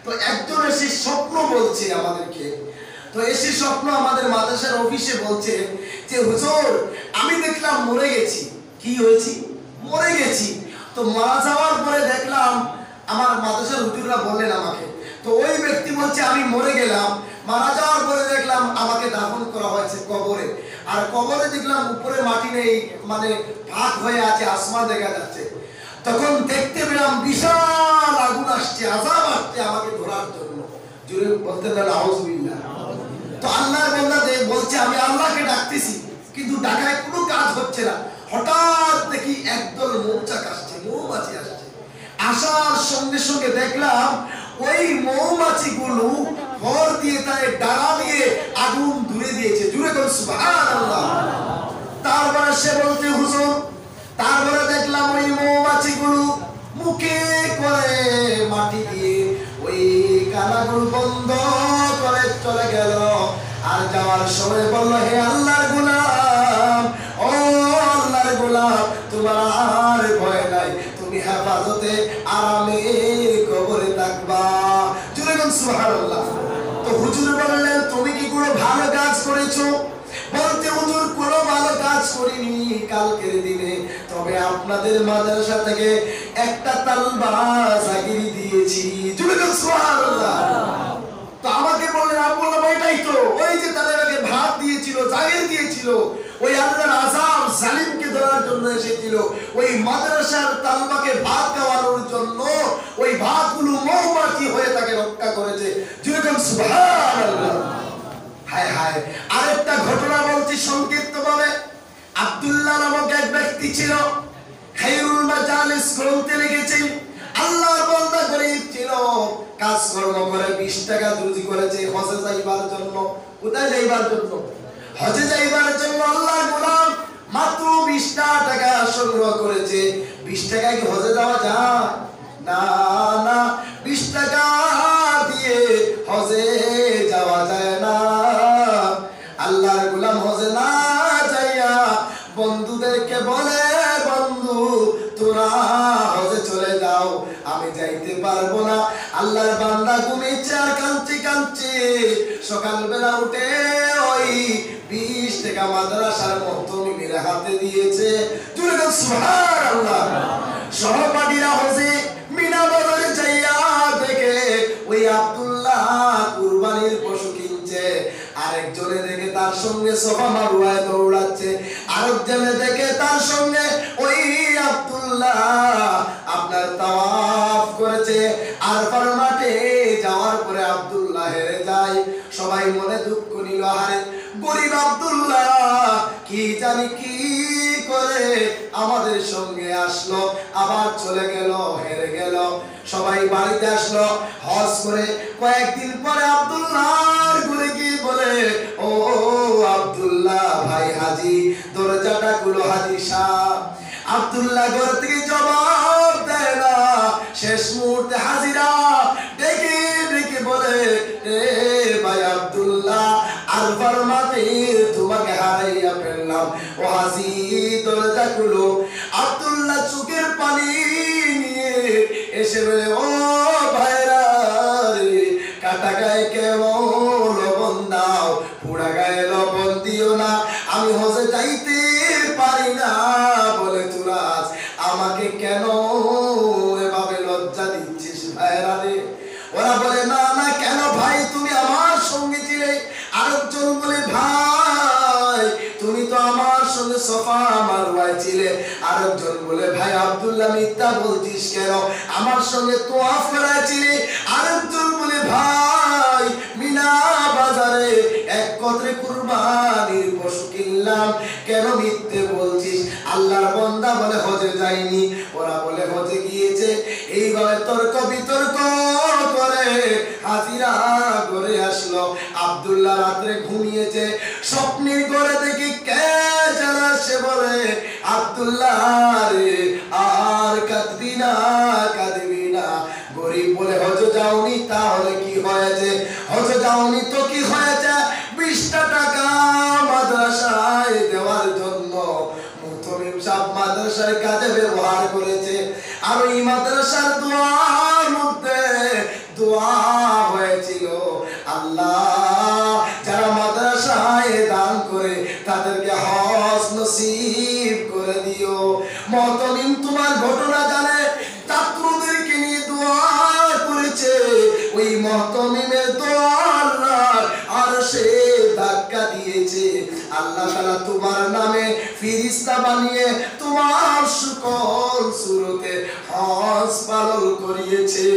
তো একজন এসে স্বপ্ন বলছে আমাদেরকে, তো এসে স্বপ্ন আমাদের মাদ্রাসার অফিসে বলছে যে হুজুর আমি দেখলাম মরে গেছি। কি হয়েছি? মরে গেছি। তো মারা যাওয়ার পরে দেখলাম, আমার মাদ্রাসার হুজুররা বললেন আমাকে, তো ওই ব্যক্তি বলছে আমি মরে গেলাম, মারা যাওয়ার পরে দেখলাম আমাকে দাফন করা হয়েছে কবরে, আর কবরে দেখলাম উপরে মাটি নেই, মানে ভাগ হয়ে আছে, আসমান দেখা যাচ্ছে। তখন দেখতে পেলাম বিশাল আগুন আসছে, আযাব আসছে আমাকে ধরার জন্য। জোরে বলতে না আউযুবিল্লাহ। তো আল্লাহর বান্দা বলছে আমি আল্লাহকে ডাকতেছি, কিন্তু ডাকায় কোনো কাজ হচ্ছে না। হঠাৎ দেখি একদল মৌচাক আসছে, মৌমাছি আসছে। আসার সঙ্গে সঙ্গে দেখলাম ওই মৌমাছিগুলো ভর দিয়ে তারে ডানা দিয়ে আগুন ধরে দিয়েছে। জুড়ে কোন সুবহানাল্লাহ। তারপরে সে বলতে হুজুর, তারপরে দেখলাম ওই মৌমাছিগুলো মুখে করে মাটি দিয়ে ওই কানাগুলো বন্ধ করে চলে গেল। আর যাওয়ার সময় বলল, হে আল্লাহর গোলাম, ও আল্লাহর গোলাম, তোমার আর ভয় নাই, তুমি হেফাজতে আরামে কবরে থাকবা। জোরে বলুন সুবহানাল্লাহ। তো হুজুর বললেন, তুমি কি কোনো ভালো কাজ করেছো? বলতে হুজুর কোনো ভালো কাজ করিনি কালকের দিনে, তবে আপনাদের মাদ্রাসা থেকে একটা তালবাস জাগিরি দিয়েছি। জোরে বলুন সুবহানাল্লাহ। তো আমাকে বললেন, আমি বললাম এটাই তো, ওই যে তাদের আগে ভাত দিয়েছিল, জাগির দিয়েছিল, ওই আল্লাহর আযাব জালিমকে ধরার জন্য এসেছিল, ওই মাদ্রাসার তালবাকে ভাত খাওয়ানোর জন্য ওই ভাতগুলো মৌমাছি হয়ে তাকে রক্ষা করেছে। জোরে বলুন সুবহানাল্লাহ। হায় হায়। আরেকটা ঘটনা বলছি সংক্ষিপ্তভাবে। আব্দুল্লাহ নামক এক ব্যক্তি ছিল, খায়রুল মাজালিস গ্রন্থে লিখেছেন, আল্লাহর বান্দা গরীব ছিল, কাজকর্ম করে 20 টাকা রুজি করেছে হজে যাইবার জন্য। কোথায় যাইবার জন্য? হজে যাইবার জন্য। আল্লাহর গোলাম মাত্র 20 টাকা সংগ্রহ করেছে। 20 টাকায় কি হজে যাওয়া যায়? না না, 20 টাকা দিয়ে হজে যাওয়া যায় না। আল্লাহর গোলাম হজে না যাইয়া বন্ধুদেরকে বলে, বন্ধু তোরা হজে চলে যাও, আমি যাইতে পারবো না। আল্লাহর বান্দা ঘুমিয়েছে আর কাঁদছে কাঁদছে। সকালবেলা উঠে ওই 20 টাকা মাদ্রাসার মুহতমিমের হাতে দিয়েছে। জোরে বলুন সুবহানাল্লাহ। সহপাঠীরা হজে মিনা বাজারে যাইয়া দেখে ওই আব্দুল্লাহ কুরবানির পশু কিনছে, আরেকজনে দেখে তার সঙ্গে সোফা মারওয়ায় দৌড়াচ্ছে, আরেকজনে দেখে তার সঙ্গে ওই আব্দুল্লাহ আপনার তাওয়াফ করেছে। আরফার মাঠে যাওয়ার পরে আব্দুল্লাহ হেরে যায়। সবাই মনে দুঃখ নিল, আরে গরিব আব্দুল্লাহ কি জানি কি করে আমাদের সঙ্গে আসলো, আবার চলে গেল, হেরে গেল। সবাই বাড়িতে আসলো হজ করে। কয়েকদিন পরে আব্দুল্লাহর ঘরে গিয়ে বলে, ও আব্দুল্লাহ ভাই হাজি, দরজাটা খুলো হাজি সাহেব। আব্দুল্লাহ ঘর থেকে জবাব দেয় না। শেষ মুহূর্তে হাজিরা ডেকে ডেকে বলে, এ ভাই আব্দুল্লাহ, আরফার মাঠে তোমাকে হারাইয়া ফেললাম, ও হাজি দরজা খুলো। আব্দুল্লাহ চোখের পানি নিয়ে এসে বলে, ও ভাইরা রে, কাটা গায়ে কেমন লবণ দাও, পুরা গায়ে লবণ দিও না, আমি হজে যাইতে পারি না বলে তোরা আমাকে কেন এভাবে লজ্জা দিচ্ছিস ভাইরা রে? ওরা বলে, না না, কেন ভাই, তুমি আমার সঙ্গে ছিলে। আরেকজন বলে, ভাই তুমি তো আমার সঙ্গে সোফা মারওয়ায় ছিলে। আরেকজন বলে, ভাই আব্দুল্লাহ মিথ্যা বলছিস কেন, আমার সঙ্গে তোয়াফ করাইছিলে। আরেকজন বলে, ভাই মিনা বাজারে একত্রে কুরবানির পশু কিনলাম, কেন মিথ্যে বলছিস? আল্লাহর বান্দা বলে, হজে যায়নি। ওরা বলে, হজে গিয়েছে। এইভাবে তর্ক বিতর্ক করে হাজিরা ঘরে আসলো। আব্দুল্লাহ রাত্রে ঘুমিয়েছে, স্বপ্নের ঘরে দেখি কে যেন সে বলে, আব্দুল্লাহ রে আর কাঁদবি না, কাঁদবি না। গরিব বলে, হজে যাওনি, তাহলে কি হয়েছে? হজে যাওনি তো কি হয়েছে? 20 টাকা মাদ্রাসায় দেওয়ার জন্য মুহতমিম সাহেব মাদ্রাসার কাজে ব্যবহার করেছে। আর ওই মাদ্রাসার দোয়ার মধ্যে দোয়া হয়েছিল, আল্লাহ যারা মাদ্রাসায় দান করে তাদেরকে হজ নসিব করে দিও। মহতমিম তোমার ঘটনা জানে, ছাত্রদেরকে নিয়ে দোয়া করেছে, ওই মহতমিমের দোয়া আল্লাহ আরশে ধাক্কা দিয়েছে। আল্লাহ তাআলা তোমার নামে ফেরেশতা বানিয়ে তোমার সকল সুরতে হজ পালন করিয়েছে।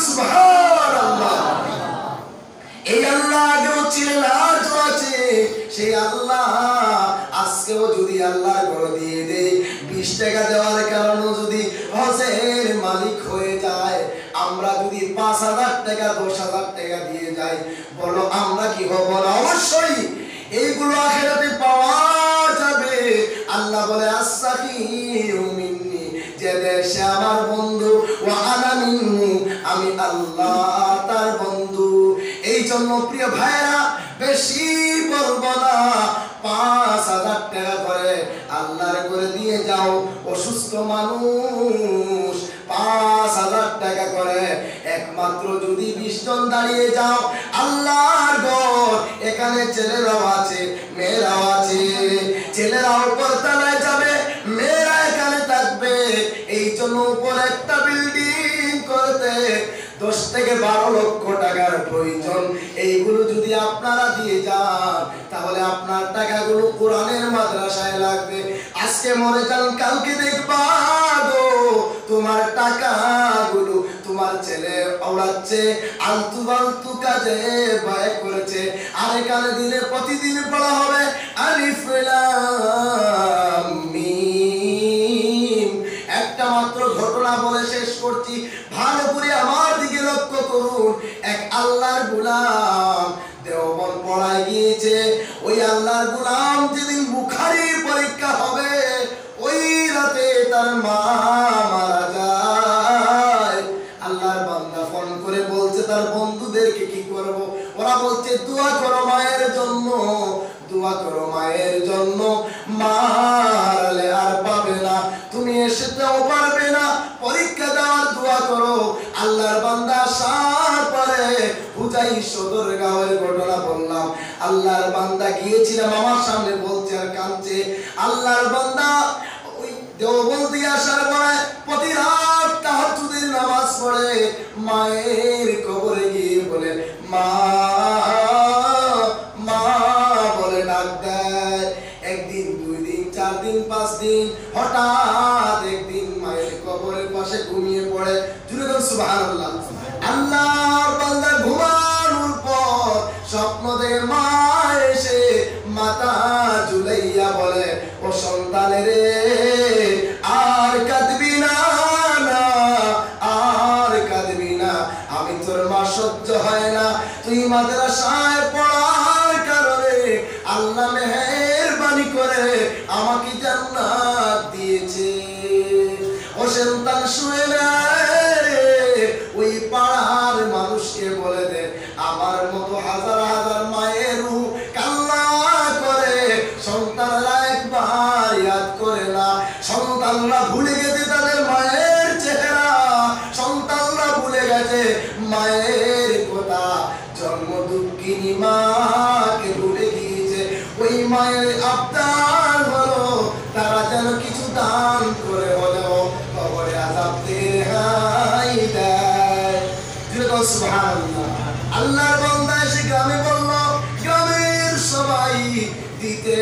সুবহানাল্লাহ। এই আল্লাহ আগেও ছিলেন, আজও আছে। সেই আল্লাহ আজকেও যদি আল্লাহর ঘর দিয়ে দেয়, 20 টাকা দেওয়ার কারণে যদি হজের মালিক হয়ে যায়, আমরা যদি 5,000 টাকা 10,000 টাকা দিয়ে যাই, বলো আমরা কি হব না? অবশ্যই এইগুলো আখিরাতে পাওয়া যাবে। আল্লাহ বলে আস-সাফিউ মিন্নি, যে দেশে আমার বন্ধু, ওয়া আনা মিনহু, আমি আল্লাহ তার বন্ধু। এই জন্য প্রিয় ভাইরা, বেশি বলবো না, 5,000 টাকা করে আল্লাহর করে দিয়ে যাও। অসুস্থ মানুষ 5,000 টাকা করে, একমাত্র যদি 20 জন দাঁড়িয়ে যাও, আল্লাহর ঘর এখানে ছেলেরাও আছে মেয়েরাও আছে। ছেলেরা উপর তলায় যাবে, মেয়েরা এখানে থাকবে। এই জন্য উপর একটা বিল্ডিং করতে 10 থেকে 12 লক্ষ টাকার প্রয়োজন। এইগুলো যদি আপনারা দিয়ে যান, তাহলে আপনার টাকাগুলো কোরআনের মাদ্রাসায় লাগবে। আজকে মরে যান, কালকে দেখবা গো তোমার টাকাগুলো তোমার ছেলে ওড়াচ্ছে, আলতু ফালতু কাজে ব্যয় করেছে। আর এখানে দিলে প্রতিদিন পড়া হবে আলিফ লাম মিম। একটা মাত্র ঘটনা বলে শেষ করছি, ভালো করে আমার দিকে লক্ষ্য করুন। এক আল্লাহর গোলাম দেওবন্দ পড়ায় গিয়েছে। ওই আল্লাহর গোলাম যেদিন বুখারীর পরীক্ষা হবে, ওই রাতে তার মা মারা যায়। আল্লাহর বান্দা ফোন করে বলছে তার বন্ধুদেরকে কি করব? ওরা বলছে দোয়া করো মায়ের জন্য, দোয়া করো মায়ের জন্য। মারলে আর পাবে না, তুমি এসেতেও পারবে না, পরীক্ষা দেওয়ার দোয়া করো। আল্লাহর বান্দা আসার পরে হুজাই সদর গাঁয়ের ঘটনা বললাম। আল্লাহর বান্দা গিয়েছিলাম, আমার সামনে বলছে আর কাঁদছে। আল্লাহর বান্দা ওই দেওবন্দ দিয়ে আসার পরে প্রতি রাত তাহাজ্জুদের নামাজ পড়ে মায়ের কবরে গিয়ে বলে মা মা বলে ডাক দেয়। একদিন, 2 দিন, 4 দিন, 5 দিন, হঠাৎ একদিন মায়ের কবরের পাশে ঘুমিয়ে পড়ে। জুড়ে বল সুবহানাল্লাহ। আল্লাহর বান্দা ঘুমানোর পর স্বপ্ন দেখে মা এসে মাথা ঝুলাইয়া বলে, ও সন্তানে রে, আর কাঁদবি না, আর কাঁদবি না। আমি তোর মা সহ্য হয় না, তুই মাদ্রাসায় পড়ার কারণে আল্লাহ মেহেরবানি করে আমাকে জান্নাত দিয়েছে। ও সন্তান শুয়ে না, ওই পাড়ার মানুষকে বলে দে, আমার মতো হাজার হাজার মায়ের কান্না করে, সন্তানরা একবার ইয়াদ করে না। সন্তানরা ভুলে গেছে তাদের মায়ের চেহারা, সন্তানরা ভুলে গেছে মায়ের কথা। জন্ম দুঃখিনী মাকে ভুলে গিয়েছে। ওই মায়ের আবদার হলো তারা যেন কিছু দান করে হলেও কবরে আযাব থেকে রেহাই দেয়। সুবহানাল্লাহ। আল্লাহর বান্দা এসে গ্রামে বলল, গ্রামের সবাই দিতে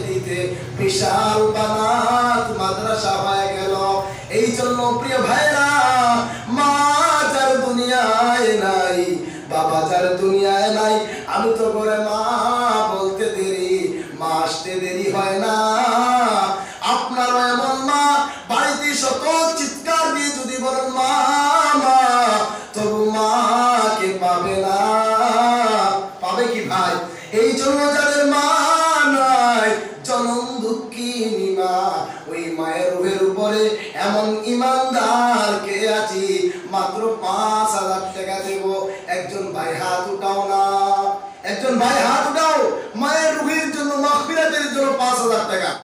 দিতে বিশাল বানাত মাদ্রাসা হয়ে গেল। এই জন্য প্রিয় ভাইরা, মা যার দুনিয়ায় নাই, বাবা যার দুনিয়ায় নাই, আমি তো করে মা বলতে দেরি, মা আসতে দেরি হয় না। আপনারও এমন মা বাড়িতে শত চিৎকার দিয়ে যদি বলেন মা মা, তবু মাকে পাবে না। পাবে কি ভাই? এই জন্য যাদের মা নাই, জনম দুঃখিনী মা, ওই মায়ের রূহের উপরে এমন